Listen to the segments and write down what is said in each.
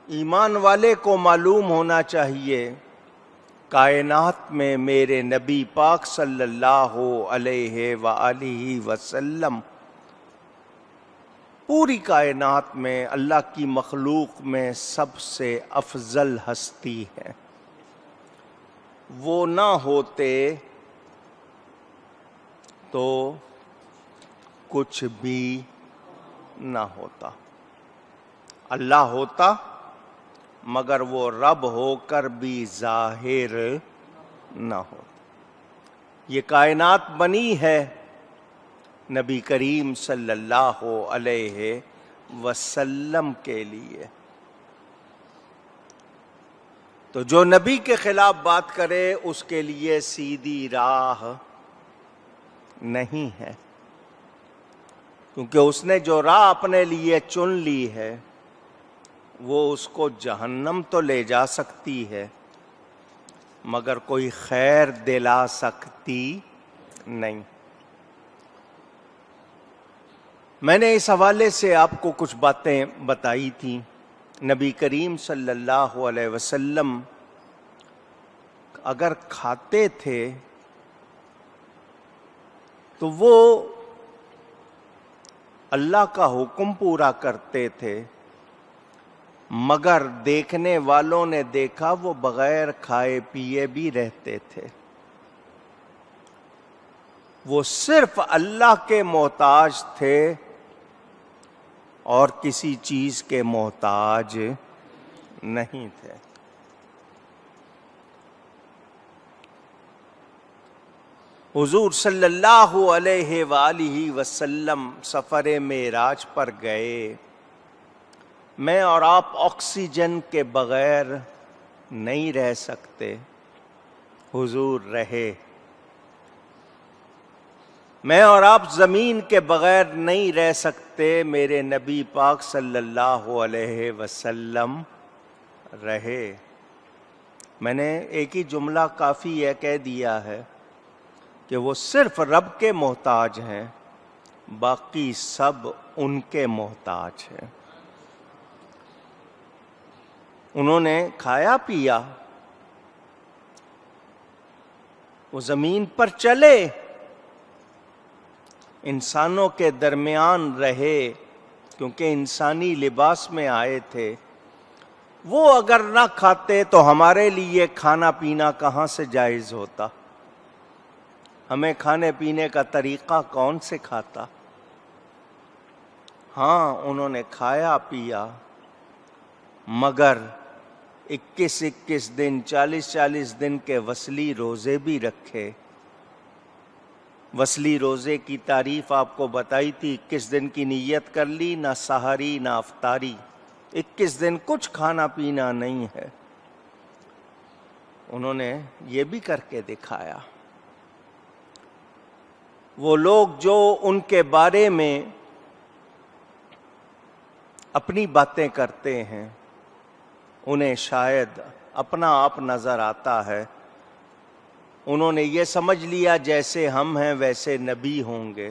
ایمان والے کو معلوم ہونا چاہیے کائنات میں میرے نبی پاک صلی اللہ علیہ وآلہ وسلم پوری کائنات میں اللہ کی مخلوق میں سب سے افضل ہستی ہے. وہ نہ ہوتے تو کچھ بھی نہ ہوتا. اللہ ہوتا مگر وہ رب ہو کر بھی ظاہر نہ ہوتا. یہ کائنات بنی ہے نبی کریم صلی اللہ علیہ وسلم کے لیے. تو جو نبی کے خلاف بات کرے اس کے لیے سیدھی راہ نہیں ہے، کیونکہ اس نے جو راہ اپنے لیے چن لی ہے وہ اس کو جہنم تو لے جا سکتی ہے مگر کوئی خیر دلا سکتی نہیں. میں نے اس حوالے سے آپ کو کچھ باتیں بتائی تھیں. نبی کریم صلی اللہ علیہ وسلم اگر کھاتے تھے تو وہ اللہ کا حکم پورا کرتے تھے، مگر دیکھنے والوں نے دیکھا وہ بغیر کھائے پیے بھی رہتے تھے. وہ صرف اللہ کے محتاج تھے اور کسی چیز کے محتاج نہیں تھے. حضور صلی اللہ علیہ وآلہ وسلم سفر معراج پر گئے. میں اور آپ آکسیجن کے بغیر نہیں رہ سکتے، حضور رہے. میں اور آپ زمین کے بغیر نہیں رہ سکتے، میرے نبی پاک صلی اللہ علیہ وسلم رہے. میں نے ایک ہی جملہ کافی ہے کہہ دیا ہے کہ وہ صرف رب کے محتاج ہیں، باقی سب ان کے محتاج ہیں. انہوں نے کھایا پیا، وہ زمین پر چلے، انسانوں کے درمیان رہے کیونکہ انسانی لباس میں آئے تھے. وہ اگر نہ کھاتے تو ہمارے لیے کھانا پینا کہاں سے جائز ہوتا؟ ہمیں کھانے پینے کا طریقہ کون سے کھاتا؟ ہاں انہوں نے کھایا پیا مگر 21 دن 40 دن کے وصلی روزے بھی رکھے. وصلی روزے کی تعریف آپ کو بتائی تھی. 21 دن کی نیت کر لی، نہ سحری نہ افطاری، 21 دن کچھ کھانا پینا نہیں ہے. انہوں نے یہ بھی کر کے دکھایا. وہ لوگ جو ان کے بارے میں اپنی باتیں کرتے ہیں انہیں شاید اپنا آپ نظر آتا ہے. انہوں نے یہ سمجھ لیا جیسے ہم ہیں ویسے نبی ہوں گے.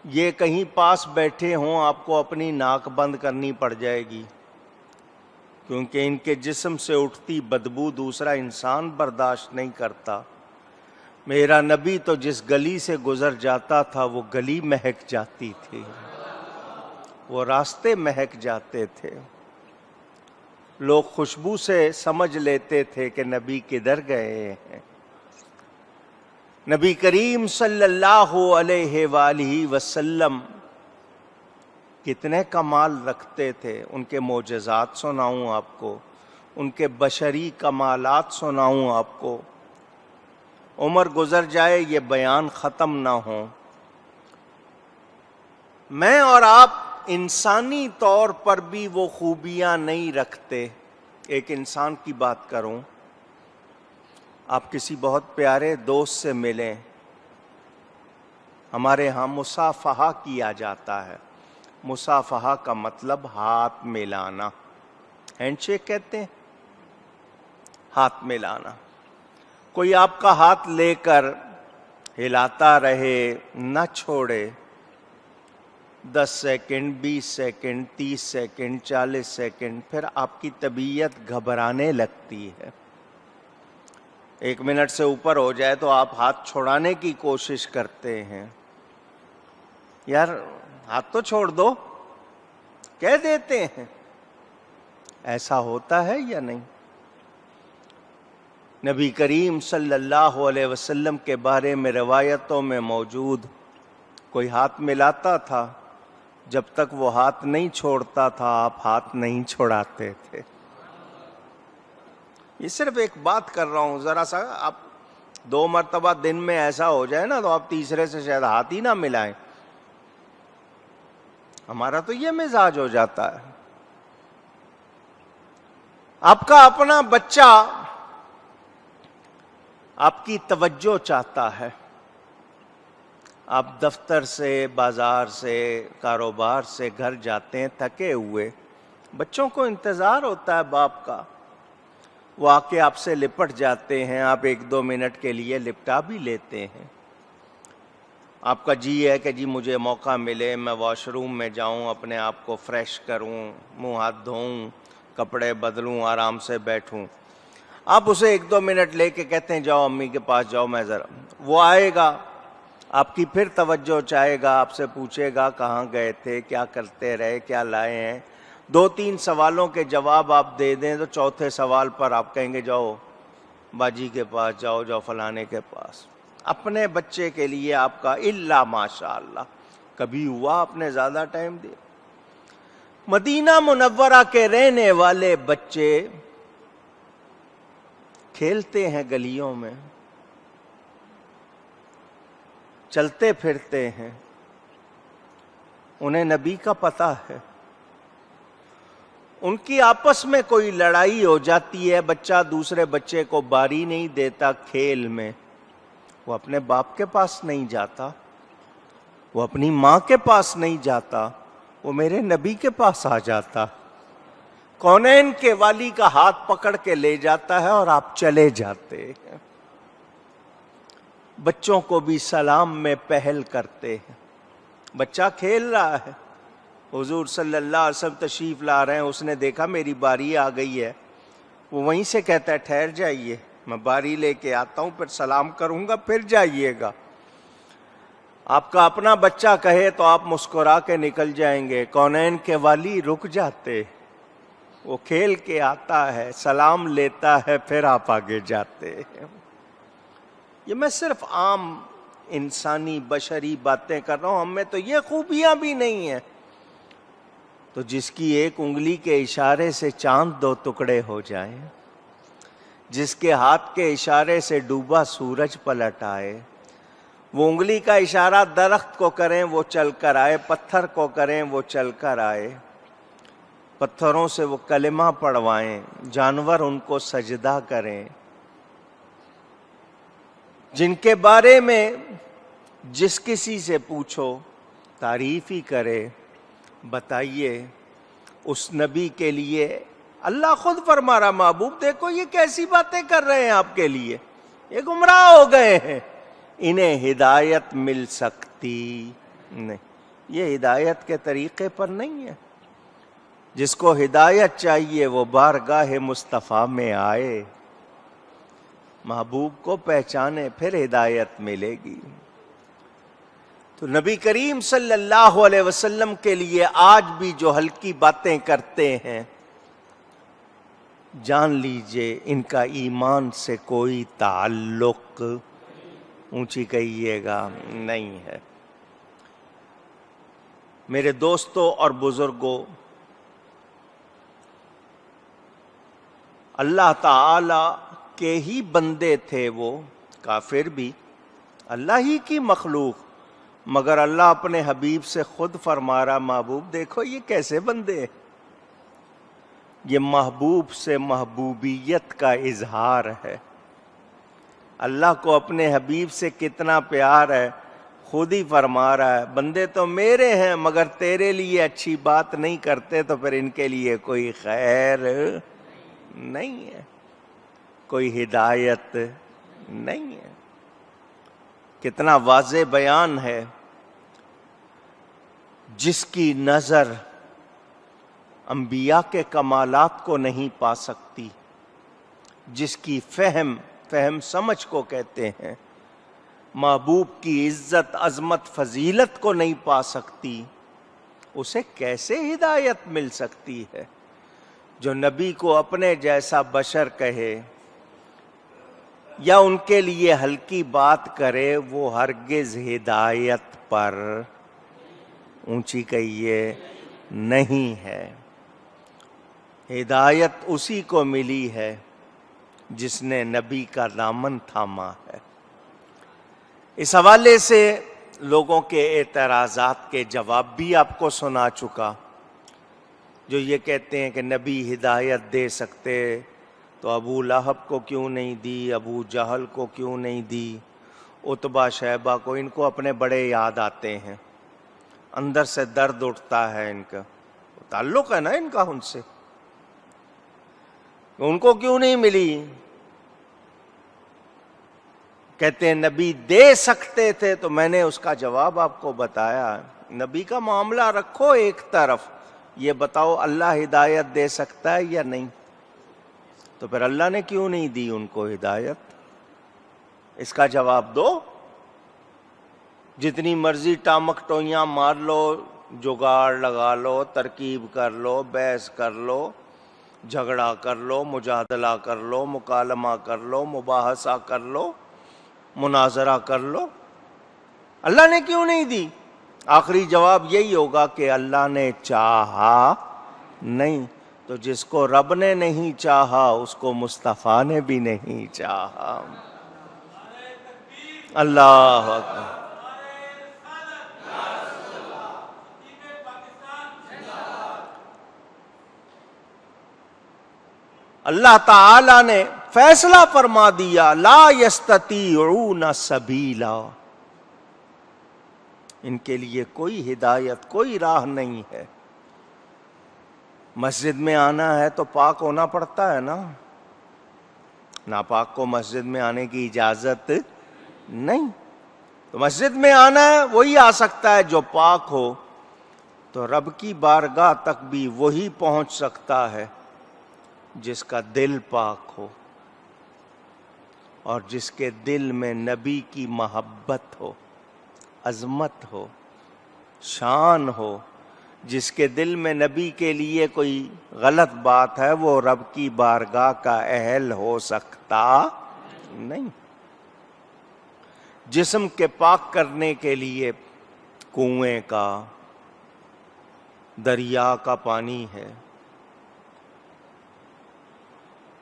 یہ کہیں پاس بیٹھے ہوں آپ کو اپنی ناک بند کرنی پڑ جائے گی، کیونکہ ان کے جسم سے اٹھتی بدبو دوسرا انسان برداشت نہیں کرتا. میرا نبی تو جس گلی سے گزر جاتا تھا وہ گلی مہک جاتی تھی، وہ راستے مہک جاتے تھے. لوگ خوشبو سے سمجھ لیتے تھے کہ نبی کدھر گئے ہیں. نبی کریم صلی اللہ علیہ وآلہ وسلم کتنے کمال رکھتے تھے. ان کے معجزات سناؤں آپ کو، ان کے بشری کمالات سناؤں آپ کو. عمر گزر جائے یہ بیان ختم نہ ہو. میں اور آپ انسانی طور پر بھی وہ خوبیاں نہیں رکھتے. ایک انسان کی بات کروں، آپ کسی بہت پیارے دوست سے ملیں، ہمارے ہاں مصافحہ کیا جاتا ہے. مصافحہ کا مطلب ہاتھ ملانا، ہینڈ شیک کہتے ہیں، ہاتھ ملانا. کوئی آپ کا ہاتھ لے کر ہلاتا رہے، نہ چھوڑے، 10 سیکنڈ 20 سیکنڈ 30 سیکنڈ 40 سیکنڈ، پھر آپ کی طبیعت گھبرانے لگتی ہے۔ 1 منٹ سے اوپر ہو جائے تو آپ ہاتھ چھڑانے کی کوشش کرتے ہیں، یار ہاتھ تو چھوڑ دو، کہہ دیتے ہیں۔ ایسا ہوتا ہے یا نہیں؟ نبی کریم صلی اللہ علیہ وسلم کے بارے میں روایتوں میں موجود، کوئی ہاتھ ملاتا تھا، جب تک وہ ہاتھ نہیں چھوڑتا تھا آپ ہاتھ نہیں چھوڑاتے تھے۔ یہ صرف ایک بات کر رہا ہوں، ذرا سا آپ 2 مرتبہ دن میں ایسا ہو جائے نا تو آپ تیسرے سے شاید ہاتھ ہی نہ ملائیں۔ ہمارا تو یہ مزاج ہو جاتا ہے۔ آپ کا اپنا بچہ آپ کی توجہ چاہتا ہے، آپ دفتر سے، بازار سے، کاروبار سے گھر جاتے ہیں تھکے ہوئے، بچوں کو انتظار ہوتا ہے باپ کا، وہ آ کے آپ سے لپٹ جاتے ہیں، آپ 1-2 منٹ کے لیے لپٹا بھی لیتے ہیں۔ آپ کا جی ہے کہ جی مجھے موقع ملے، میں واش روم میں جاؤں، اپنے آپ کو فریش کروں، منہ ہاتھ دھوؤں، کپڑے بدلوں، آرام سے بیٹھوں۔ آپ اسے 1-2 منٹ لے کے کہتے ہیں جاؤ امی کے پاس جاؤ، میں ذرا، وہ آئے گا، آپ کی پھر توجہ چاہے گا، آپ سے پوچھے گا کہاں گئے تھے، کیا کرتے رہے، کیا لائے ہیں۔ 2-3 سوالوں کے جواب آپ دے دیں تو چوتھے سوال پر آپ کہیں گے جاؤ باجی کے پاس جاؤ، جاؤ فلانے کے پاس۔ اپنے بچے کے لیے آپ کا الا ماشاء اللہ کبھی ہوا آپ نے زیادہ ٹائم دیا؟ مدینہ منورہ کے رہنے والے بچے کھیلتے ہیں گلیوں میں، چلتے پھرتے ہیں، انہیں نبی کا پتہ ہے۔ ان کی آپس میں کوئی لڑائی ہو جاتی ہے، بچہ دوسرے بچے کو باری نہیں دیتا کھیل میں، وہ اپنے باپ کے پاس نہیں جاتا، وہ اپنی ماں کے پاس نہیں جاتا، وہ میرے نبی کے پاس آ جاتا، کونین کے والی کا ہاتھ پکڑ کے لے جاتا ہے اور آپ چلے جاتے ہیں۔ بچوں کو بھی سلام میں پہل کرتے ہیں۔ بچہ کھیل رہا ہے، حضور صلی اللہ علیہ وسلم تشریف لا رہے ہیں، اس نے دیکھا میری باری آ گئی ہے، وہ وہیں سے کہتا ہے ٹھہر جائیے، میں باری لے کے آتا ہوں، پھر سلام کروں گا، پھر جائیے گا۔ آپ کا اپنا بچہ کہے تو آپ مسکرا کے نکل جائیں گے، کونین کے والی رک جاتے، وہ کھیل کے آتا ہے، سلام لیتا ہے، پھر آپ آگے جاتے ہیں۔ یہ میں صرف عام انسانی بشری باتیں کر رہا ہوں، ہم میں تو یہ خوبیاں بھی نہیں ہیں۔ تو جس کی ایک انگلی کے اشارے سے چاند 2 ٹکڑے ہو جائیں، جس کے ہاتھ کے اشارے سے ڈوبا سورج پلٹ آئے، وہ انگلی کا اشارہ درخت کو کریں وہ چل کر آئے، پتھر کو کریں وہ چل کر آئے، پتھروں سے وہ کلمہ پڑھوائیں، جانور ان کو سجدہ کریں، جن کے بارے میں جس کسی سے پوچھو تعریف ہی کرے، بتائیے اس نبی کے لیے اللہ خود فرما رہا محبوب دیکھو یہ کیسی باتیں کر رہے ہیں آپ کے لیے، یہ گمراہ ہو گئے ہیں، انہیں ہدایت مل سکتی نہیں، یہ ہدایت کے طریقے پر نہیں ہے۔ جس کو ہدایت چاہیے وہ بارگاہ مصطفیٰ میں آئے، محبوب کو پہچانے، پھر ہدایت ملے گی۔ تو نبی کریم صلی اللہ علیہ وسلم کے لیے آج بھی جو ہلکی باتیں کرتے ہیں، جان لیجئے ان کا ایمان سے کوئی تعلق، اونچی کہیے گا، نہیں ہے۔ میرے دوستوں اور بزرگوں، اللہ تعالی کے ہی بندے تھے وہ، کافر بھی، اللہ ہی کی مخلوق، مگر اللہ اپنے حبیب سے خود فرما رہا محبوب دیکھو یہ کیسے بندے ہیں۔ یہ محبوب سے محبوبیت کا اظہار ہے۔ اللہ کو اپنے حبیب سے کتنا پیار ہے، خود ہی فرما رہا ہے بندے تو میرے ہیں مگر تیرے لیے اچھی بات نہیں کرتے، تو پھر ان کے لیے کوئی خیر نہیں ہے، کوئی ہدایت نہیں ہے۔ کتنا واضح بیان ہے۔ جس کی نظر انبیاء کے کمالات کو نہیں پا سکتی، جس کی فہم سمجھ کو کہتے ہیں، محبوب کی عزت عظمت فضیلت کو نہیں پا سکتی، اسے کیسے ہدایت مل سکتی ہے؟ جو نبی کو اپنے جیسا بشر کہے یا ان کے لیے ہلکی بات کرے، وہ ہرگز ہدایت پر اونچی کہیے نہیں ہے۔ ہدایت اسی کو ملی ہے جس نے نبی کا دامن تھاما ہے۔ اس حوالے سے لوگوں کے اعتراضات کے جواب بھی آپ کو سنا چکا، جو یہ کہتے ہیں کہ نبی ہدایت دے سکتے تو ابو لہب کو کیوں نہیں دی، ابو جہل کو کیوں نہیں دی، عتبہ شیبہ کو، ان کو اپنے بڑے یاد آتے ہیں، اندر سے درد اٹھتا ہے، ان کا تعلق ہے نا ان کا ان سے، ان کو کیوں نہیں ملی؟ کہتے ہیں نبی دے سکتے تھے، تو میں نے اس کا جواب آپ کو بتایا۔ نبی کا معاملہ رکھو ایک طرف، یہ بتاؤ اللہ ہدایت دے سکتا ہے یا نہیں؟ تو پھر اللہ نے کیوں نہیں دی ان کو ہدایت؟ اس کا جواب دو۔ جتنی مرضی ٹامک ٹوئیاں مار لو، جگاڑ لگا لو، ترکیب کر لو، بحث کر لو، جھگڑا کر لو، مجادلہ کر لو، مکالمہ کر لو، مباحثہ کر لو، مناظرہ کر لو، اللہ نے کیوں نہیں دی؟ آخری جواب یہی ہوگا کہ اللہ نے چاہا نہیں۔ تو جس کو رب نے نہیں چاہا اس کو مصطفیٰ نے بھی نہیں چاہا۔ اللہ اکبر۔ اللہ تعالی نے فیصلہ فرما دیا، لا یستطیعون سبیلا، ان کے لیے کوئی ہدایت، کوئی راہ نہیں ہے۔ مسجد میں آنا ہے تو پاک ہونا پڑتا ہے نا، ناپاک کو مسجد میں آنے کی اجازت نہیں۔ تو مسجد میں آنا ہے وہی آ سکتا ہے جو پاک ہو، تو رب کی بارگاہ تک بھی وہی پہنچ سکتا ہے جس کا دل پاک ہو، اور جس کے دل میں نبی کی محبت ہو، عظمت ہو، شان ہو۔ جس کے دل میں نبی کے لیے کوئی غلط بات ہے، وہ رب کی بارگاہ کا اہل ہو سکتا نہیں۔ جسم کے پاک کرنے کے لیے کنویں کا، دریا کا پانی ہے،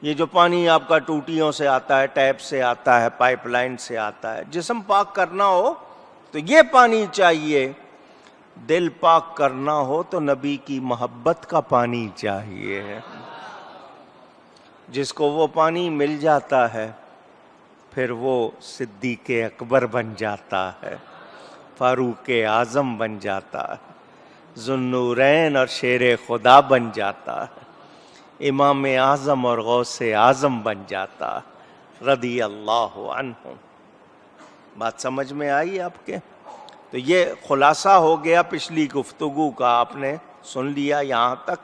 یہ جو پانی آپ کا ٹوٹیوں سے آتا ہے، ٹیپ سے آتا ہے، پائپ لائن سے آتا ہے، جسم پاک کرنا ہو تو یہ پانی چاہیے، دل پاک کرنا ہو تو نبی کی محبت کا پانی چاہیے۔ جس کو وہ پانی مل جاتا ہے پھر وہ صدیق اکبر بن جاتا ہے، فاروق اعظم بن جاتا ہے، ذو النورین اور شیر خدا بن جاتا ہے، امام اعظم اور غوث اعظم بن جاتا ہے، رضی اللہ عنہ۔ بات سمجھ میں آئی آپ کے؟ تو یہ خلاصہ ہو گیا پچھلی گفتگو کا، آپ نے سن لیا یہاں تک۔